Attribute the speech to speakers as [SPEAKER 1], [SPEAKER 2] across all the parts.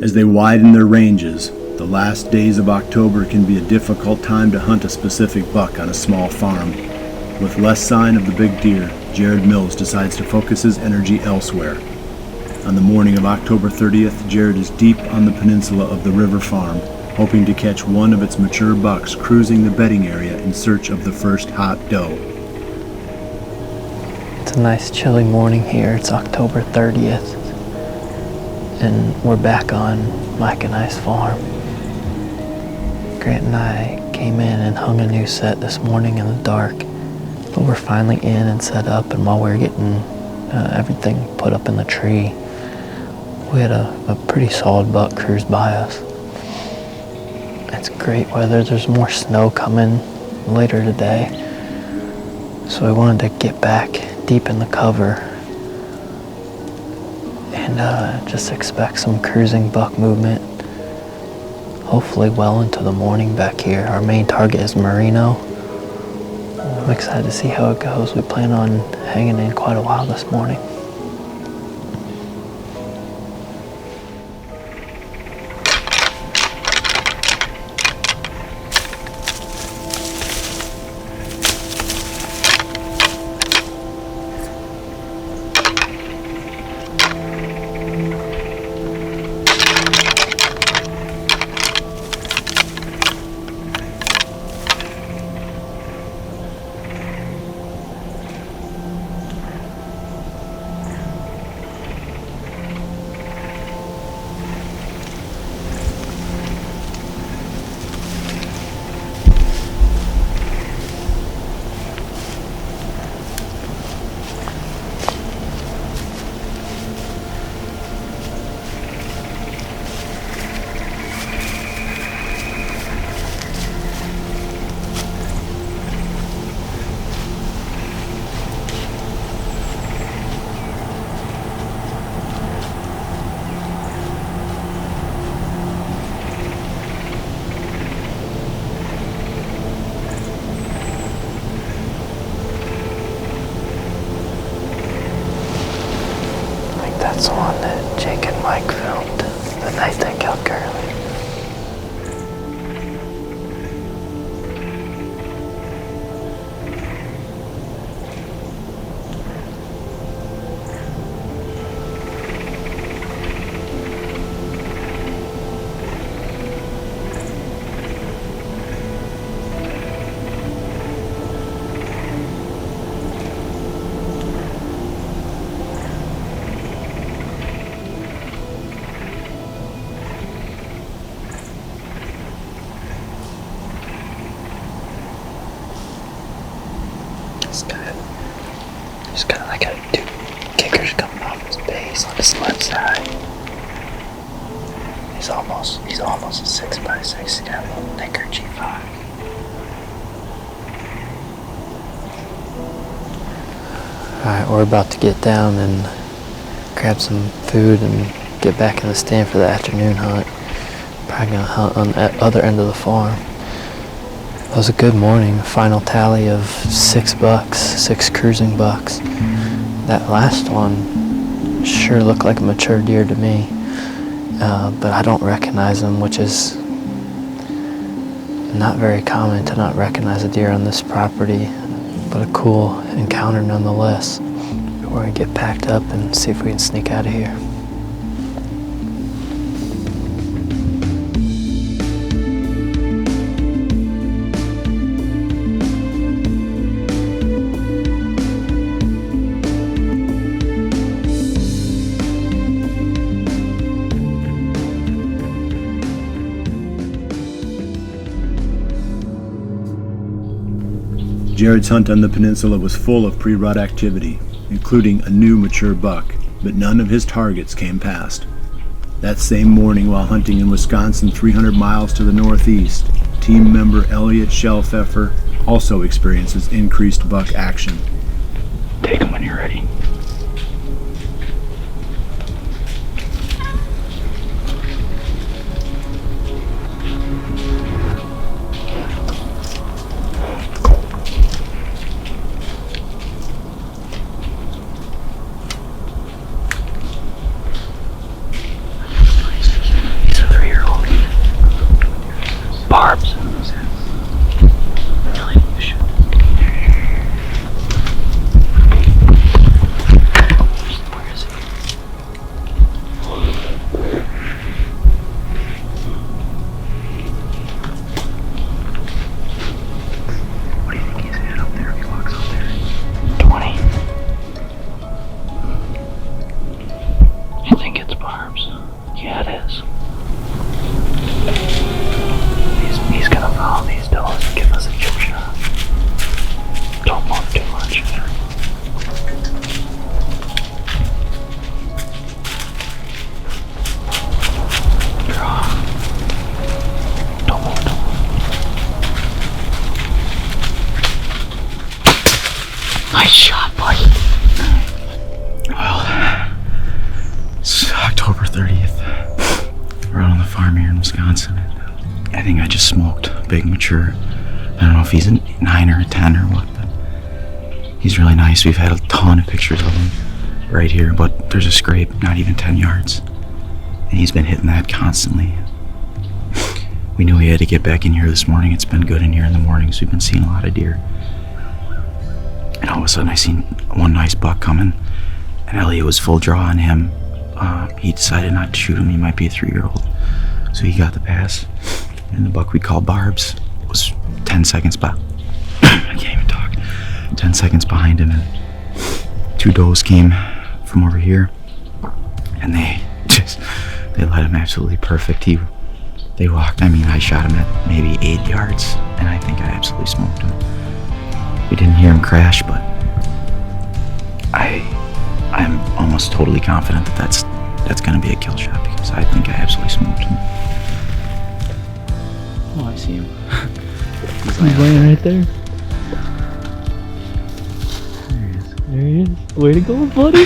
[SPEAKER 1] As they widen their ranges, the last days of October can be a difficult time to hunt a specific buck on a small farm. With less sign of the big deer, Jared Mills decides to focus his energy elsewhere. On the morning of October 30th, Jared is deep on the peninsula of the River Farm, hoping to catch one of its mature bucks cruising the bedding area in search of the first hot doe.
[SPEAKER 2] It's a nice chilly morning here. It's October 30th, and we're back on Mike and I's farm. Grant and I came in and hung a new set this morning in the dark, but we're finally in and set up, and while we were getting everything put up in the tree, we had a pretty solid buck cruise by us. It's great weather. There's more snow coming later today, so I wanted to get back deep in the cover and just expect some cruising buck movement, hopefully well into the morning back here. Our main target is Merino. I'm excited to see how it goes. We plan on hanging in quite a while this morning. That's the one that Jake and Mike filmed the night they killed Curly. He's kind of like two kickers coming off his base on his left side. He's almost a 6x6. He's got a little thicker G5. Alright, we're about to get down and grab some food and get back in the stand for the afternoon hunt. Probably gonna hunt on the other end of the farm. It was a good morning. Final tally of 6 bucks, 6 cruising bucks. That last one sure looked like a mature deer to me, but I don't recognize him, which is not very common to not recognize a deer on this property, but a cool encounter nonetheless. We're gonna get packed up and see if we can sneak out of here.
[SPEAKER 1] Jared's hunt on the peninsula was full of pre-rut activity, including a new mature buck, but none of his targets came past. That same morning, while hunting in Wisconsin 300 miles to the northeast, team member Elliot Schellpfeffer also experiences increased buck action.
[SPEAKER 3] Take him when you're ready. barbs. Really, you should. Where is he? What do you think he's at up there if he walks out there? 20. You think it's barbs? Yeah, it is. He's gonna follow these doors and give us a chip shot. Don't move too much. Draw. Don't move. Nice shot, buddy. Well, it's October 30th. We're out on the farm here in Wisconsin. I think I just smoked a big mature. I don't know if he's a 9 or a 10 or what, but he's really nice. We've had a ton of pictures of him right here, but there's a scrape not even 10 yards. And he's been hitting that constantly. We knew he had to get back in here this morning. It's been good in here in the mornings. We've been seeing a lot of deer. And all of a sudden I seen one nice buck coming, and Elliot was full draw on him. He decided not to shoot him. He might be a 3-year-old. So he got the pass. And the buck we called Barbs was 10 seconds by. I can't even talk. 10 seconds behind him, and 2 does came from over here, and they led him absolutely perfect. They walked. I mean, I shot him at maybe 8 yards, and I think I absolutely smoked him. We didn't hear him crash, but I'm almost totally confident that that's going to be a kill shot, because I think I absolutely smoked him. Oh, I see him. He's
[SPEAKER 2] laying right there. There he is. Way to go, buddy.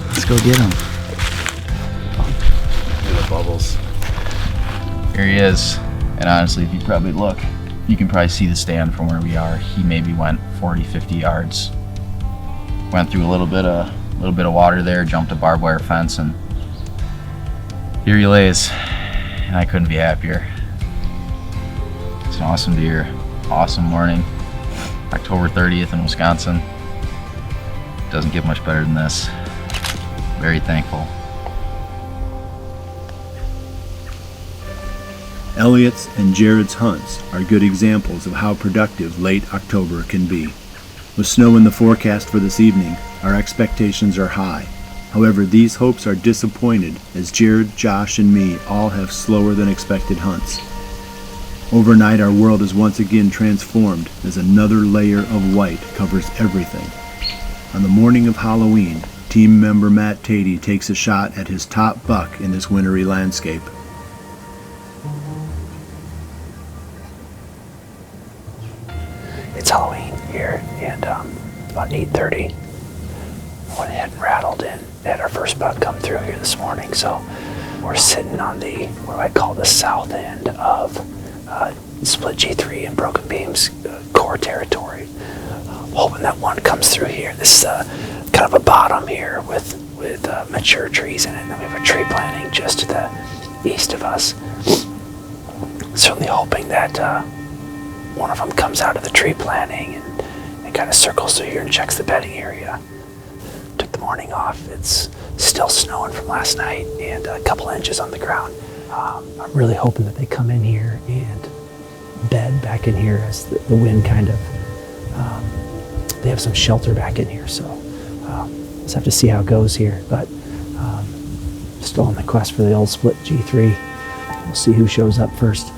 [SPEAKER 3] Let's go get him. Look at the bubbles. Here he is. And honestly, if you probably look, you can probably see the stand from where we are. He maybe went 40, 50 yards. Went through a little bit of water there, jumped a barbed wire fence, and here he lays. And I couldn't be happier. It's an awesome deer, awesome morning. October 30th in Wisconsin. Doesn't get much better than this. Very thankful.
[SPEAKER 1] Elliot's and Jared's hunts are good examples of how productive late October can be. With snow in the forecast for this evening, our expectations are high. However, these hopes are disappointed as Jared, Josh, and me all have slower than expected hunts. Overnight, our world is once again transformed as another layer of white covers everything. On the morning of Halloween, team member Matt Thede takes a shot at his top buck in this wintry landscape.
[SPEAKER 4] It's Halloween here, and about 8:30, went ahead and rattled in, had our first buck come through here this morning. So we're sitting on the, what I call the south end of split G3 and broken beams core territory. Hoping that one comes through here. This is kind of a bottom here with mature trees in it, and then we have a tree planting just to the east of us. Certainly hoping that one of them comes out of the tree planting and kind of circles through here and checks the bedding area. Took the morning off. It's still snowing from last night and a couple inches on the ground. I'm really hoping that they come in here and bed back in here as the wind kind of, they have some shelter back in here. So let's have to see how it goes here. But still on the quest for the old split G3. We'll see who shows up first.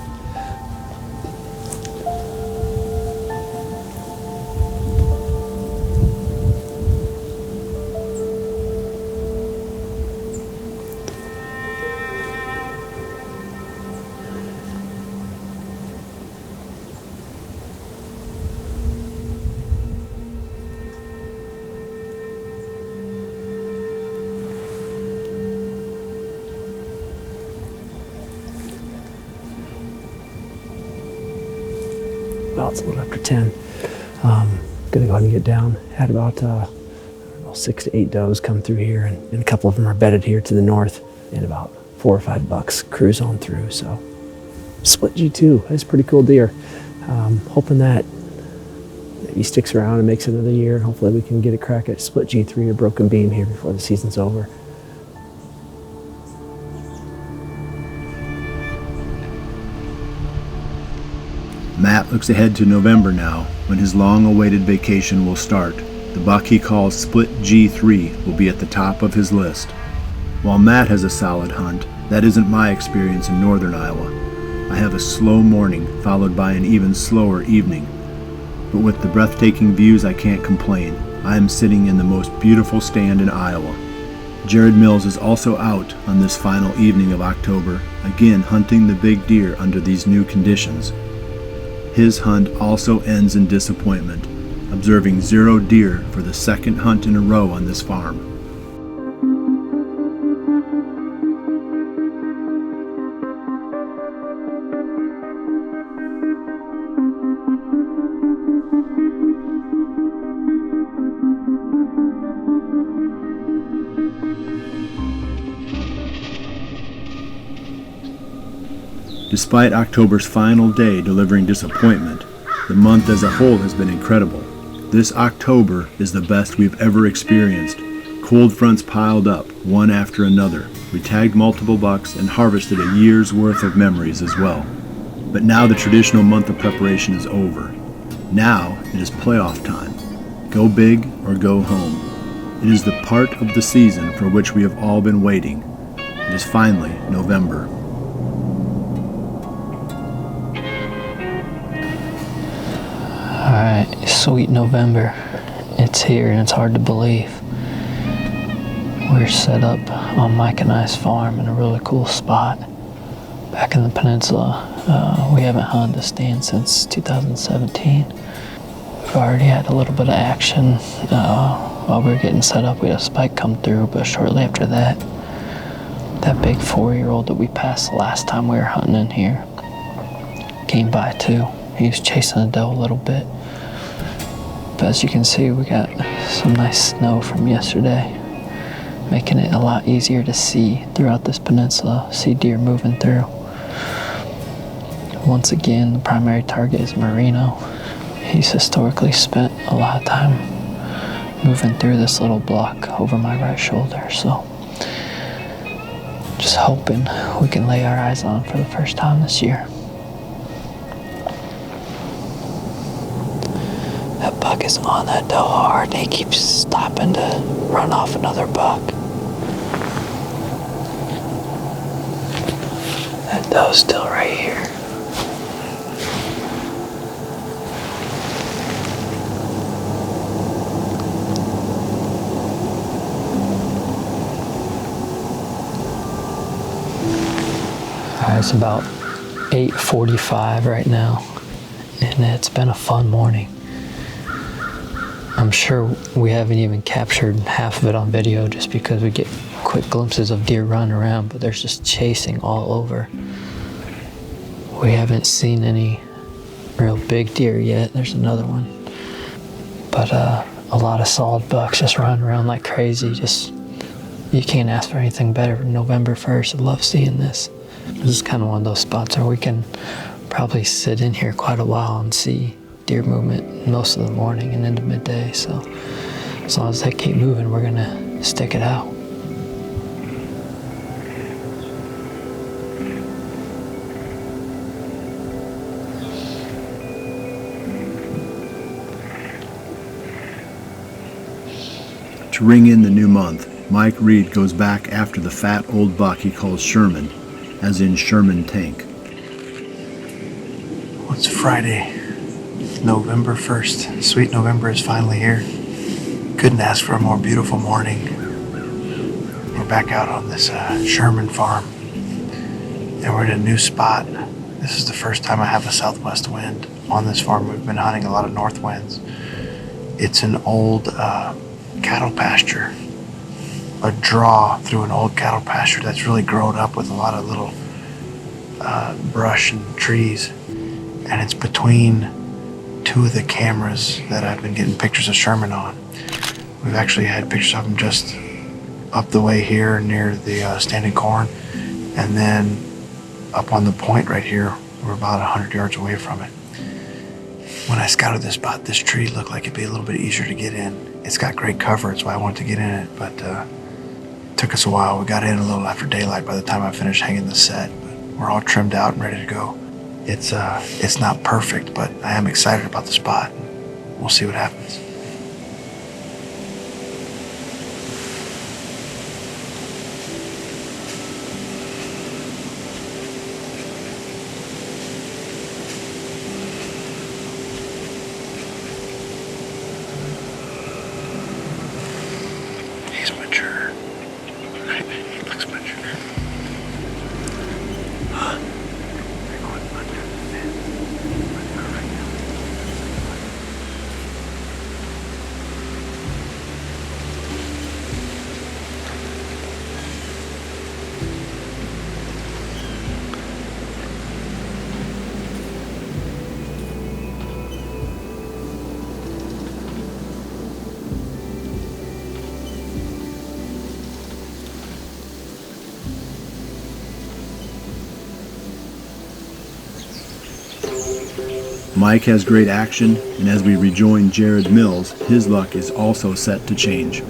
[SPEAKER 4] Well, it's a little after 10. Gonna go ahead and get down. Had about 6 to 8 does come through here, and a couple of them are bedded here to the north, and about 4 or 5 bucks cruise on through. So split G2. That's a pretty cool deer. Hoping that he sticks around and makes it another year, and hopefully we can get a crack at split G3 or broken beam here before the season's over.
[SPEAKER 1] Matt looks ahead to November now, when his long-awaited vacation will start. The buck he calls Split G3 will be at the top of his list. While Matt has a solid hunt, that isn't my experience in northern Iowa. I have a slow morning followed by an even slower evening. But with the breathtaking views, I can't complain. I am sitting in the most beautiful stand in Iowa. Jared Mills is also out on this final evening of October, again hunting the big deer under these new conditions. His hunt also ends in disappointment, observing 0 deer for the second hunt in a row on this farm. Despite October's final day delivering disappointment, the month as a whole has been incredible. This October is the best we've ever experienced. Cold fronts piled up, one after another. We tagged multiple bucks and harvested a year's worth of memories as well. But now the traditional month of preparation is over. Now it is playoff time. Go big or go home. It is the part of the season for which we have all been waiting. It is finally November.
[SPEAKER 2] Alright, sweet November. It's here and it's hard to believe. We're set up on Mike and I's farm in a really cool spot back in the peninsula. We haven't hunted the stand since 2017. We've already had a little bit of action. While we were getting set up, we had a spike come through, but shortly after that, that big 4-year-old that we passed the last time we were hunting in here came by too. He was chasing a doe a little bit. But as you can see, we got some nice snow from yesterday, making it a lot easier to see throughout this peninsula, see deer moving through. Once again, the primary target is Merino. He's historically spent a lot of time moving through this little block over my right shoulder, so just hoping we can lay our eyes on him for the first time this year. That buck is on that doe hard, and he keeps stopping to run off another buck. That doe's still right here. Alright, it's about 8:45 right now, and it's been a fun morning. I'm sure we haven't even captured half of it on video just because we get quick glimpses of deer running around, but there's just chasing all over. We haven't seen any real big deer yet. There's another one. But a lot of solid bucks just running around like crazy. Just, you can't ask for anything better. November 1st, I love seeing this. This is kind of one of those spots where we can probably sit in here quite a while and see deer movement most of the morning and into midday, so as long as they keep moving, we're gonna stick it out.
[SPEAKER 1] To ring in the new month, Mike Reed goes back after the fat old buck he calls Sherman, as in Sherman tank.
[SPEAKER 5] It's Friday, November 1st. Sweet November is finally here. Couldn't ask for a more beautiful morning. We're back out on this Sherman farm, and we're in a new spot. This is the first time I have a southwest wind on this farm. We've been hunting a lot of north winds. It's an old cattle pasture, a draw through an old cattle pasture that's really grown up with a lot of little brush and trees, and it's between two of the cameras that I've been getting pictures of Sherman on. We've actually had pictures of him just up the way here near the standing corn, and then up on the point right here We're about 100 yards away from it. When I scouted this spot, this tree looked like it'd be a little bit easier to get in. It's got great cover, it's why I wanted to get in it, but it took us a while. We got in a little after daylight by the time I finished hanging the set. But we're all trimmed out and ready to go. It's not perfect, but I am excited about the spot. We'll see what happens. He's mature. He looks mature.
[SPEAKER 1] Mike has great action, and as we rejoin Jared Mills, his luck is also set to change.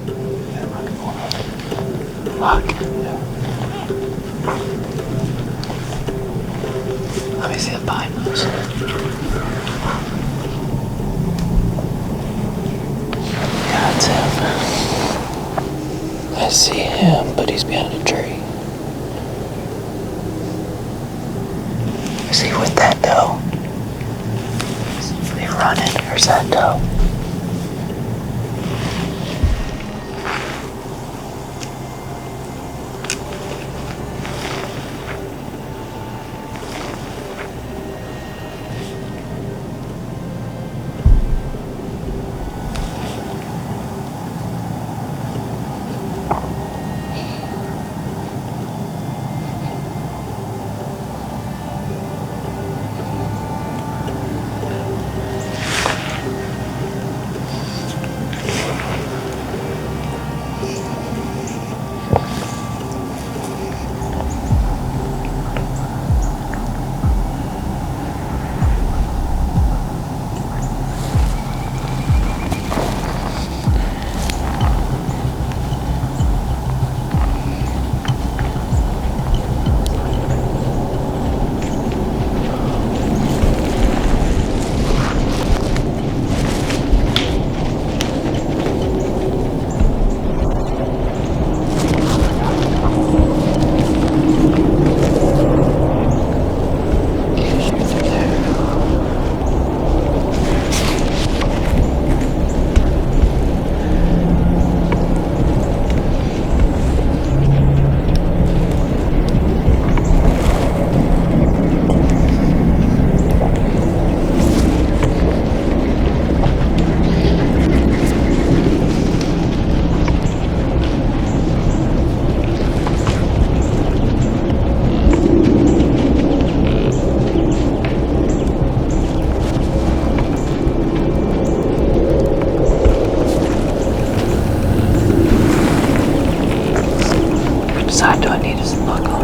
[SPEAKER 2] Look. Let me see the pine nose. Yeah, it's him. I see him, but he's behind a tree. Is he with that doe? Is he running, or is that doe? Side do I need his luck on?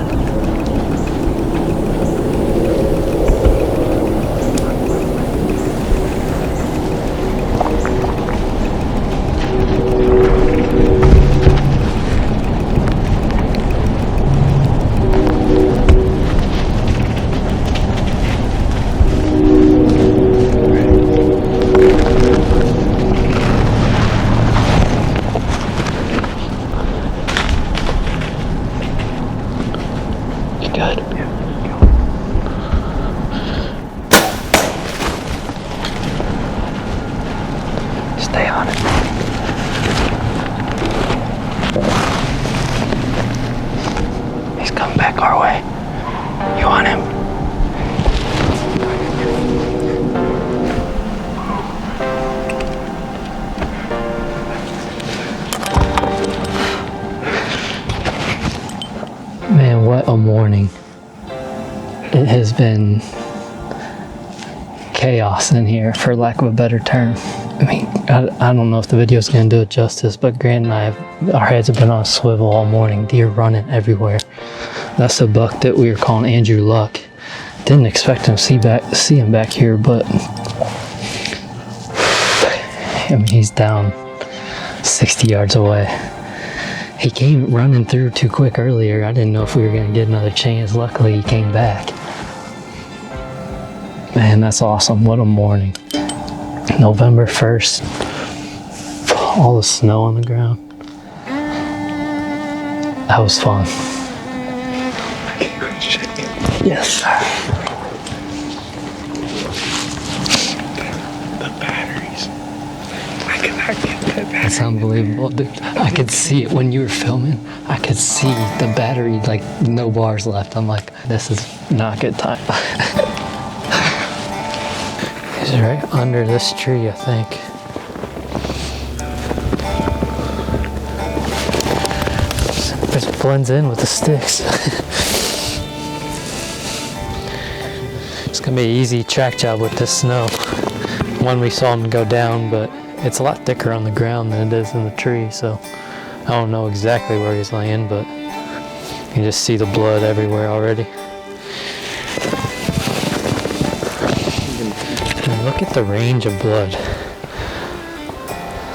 [SPEAKER 2] Good. Stay on it. He's coming back our way. You want him? Man, what a morning. It has been chaos in here, for lack of a better term. I mean, I don't know if the video's gonna do it justice, but Grant and I, our heads have been on a swivel all morning, deer running everywhere. That's the buck that we were calling Andrew Luck. Didn't expect to see him back here, but I mean, he's down 60 yards away. He came running through too quick earlier. I didn't know if we were going to get another chance. Luckily, he came back. Man, that's awesome. What a morning. November 1st. All the snow on the ground. That was fun. Yes.
[SPEAKER 5] The batteries. I cannot get the batteries.
[SPEAKER 2] That's unbelievable, dude. I could see it when you were filming. I could see the battery, like no bars left. I'm like, this is not good time. He's right under this tree, I think. Just blends in with the sticks. It's gonna be an easy track job with this snow. One, we saw him go down, but it's a lot thicker on the ground than it is in the tree, so I don't know exactly where he's laying, but you can just see the blood everywhere already. And look at the range of blood.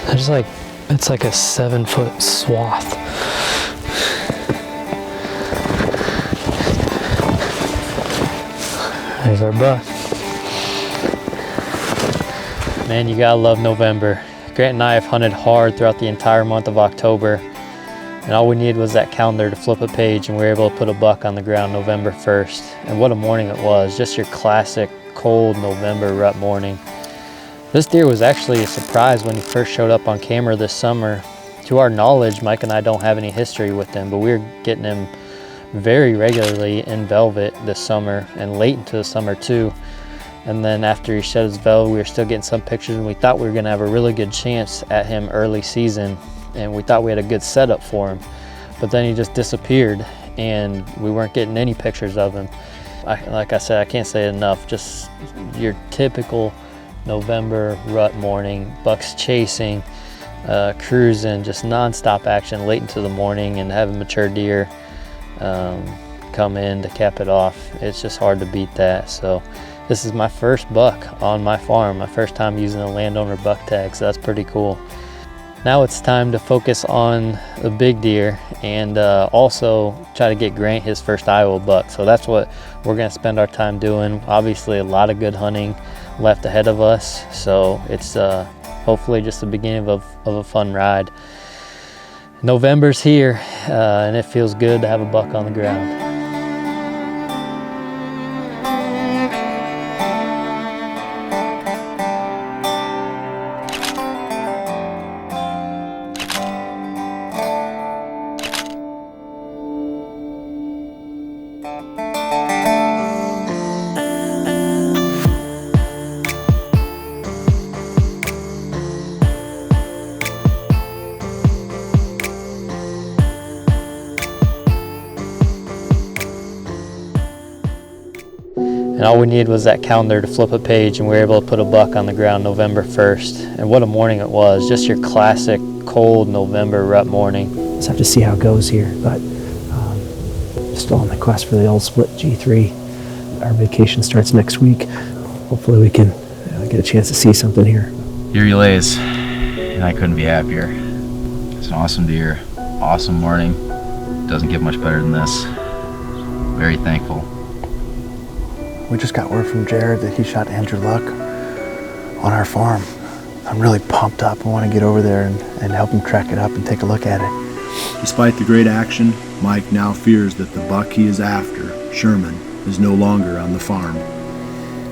[SPEAKER 2] There's like, it's like a 7-foot swath. There's our buck. Man, you gotta love November. Grant and I have hunted hard throughout the entire month of October, and all we needed was that calendar to flip a page, and we were able to put a buck on the ground November 1st. And what a morning it was, just your classic cold November rut morning. This deer was actually a surprise when he first showed up on camera this summer. To our knowledge, Mike and I don't have any history with him, but we were getting him very regularly in velvet this summer and late into the summer too. And then after he shed his velvet, we were still getting some pictures, and we thought we were going to have a really good chance at him early season, and we thought we had a good setup for him. But then he just disappeared, and we weren't getting any pictures of him. Like I said, I can't say it enough, just your typical November rut morning, bucks chasing, cruising, just non-stop action late into the morning, and having mature deer come in to cap it off. It's just hard to beat that. So this is my first buck on my farm, my first time using a landowner buck tag, so that's pretty cool. Now it's time to focus on the big deer and also try to get Grant his first Iowa buck. So that's what we're gonna spend our time doing. Obviously a lot of good hunting left ahead of us, so it's hopefully just the beginning of a fun ride. November's here, and it feels good to have a buck on the ground. And all we needed was that calendar to flip a page, and we were able to put a buck on the ground November 1st. And what a morning it was, just your classic cold November rut morning.
[SPEAKER 4] Just have to see how it goes here, but still on the quest for the old split G3. Our vacation starts next week. Hopefully we can get a chance to see something here.
[SPEAKER 3] Here he lays, and I couldn't be happier. It's an awesome deer, awesome morning. Doesn't get much better than this. Very thankful.
[SPEAKER 5] We just got word from Jared that he shot Andrew Luck on our farm. I'm really pumped up. I want to get over there and help him track it up and take a look at it.
[SPEAKER 1] Despite the great action, Mike now fears that the buck he is after, Sherman, is no longer on the farm.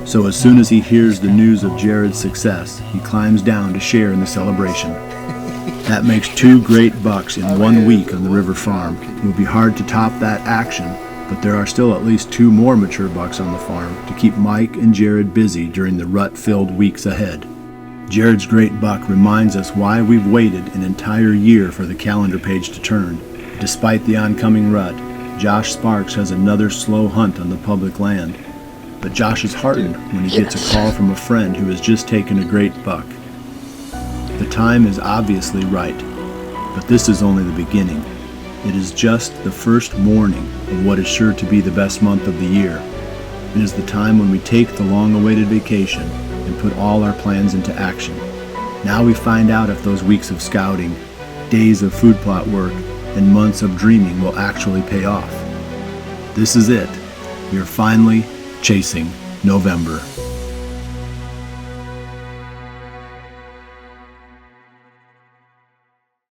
[SPEAKER 1] So as soon as he hears the news of Jared's success, he climbs down to share in the celebration. That makes 2 great bucks in 1 week on the River Farm. It will be hard to top that action, but there are still at least 2 more mature bucks on the farm to keep Mike and Jared busy during the rut-filled weeks ahead. Jared's great buck reminds us why we've waited an entire year for the calendar page to turn. Despite the oncoming rut, Josh Sparks has another slow hunt on the public land. But Josh is heartened when he gets a call from a friend who has just taken a great buck. The time is obviously right, but this is only the beginning. It is just the first morning of what is sure to be the best month of the year. It is the time when we take the long-awaited vacation and put all our plans into action. Now we find out if those weeks of scouting, days of food plot work, and months of dreaming will actually pay off. This is it. We are finally chasing November.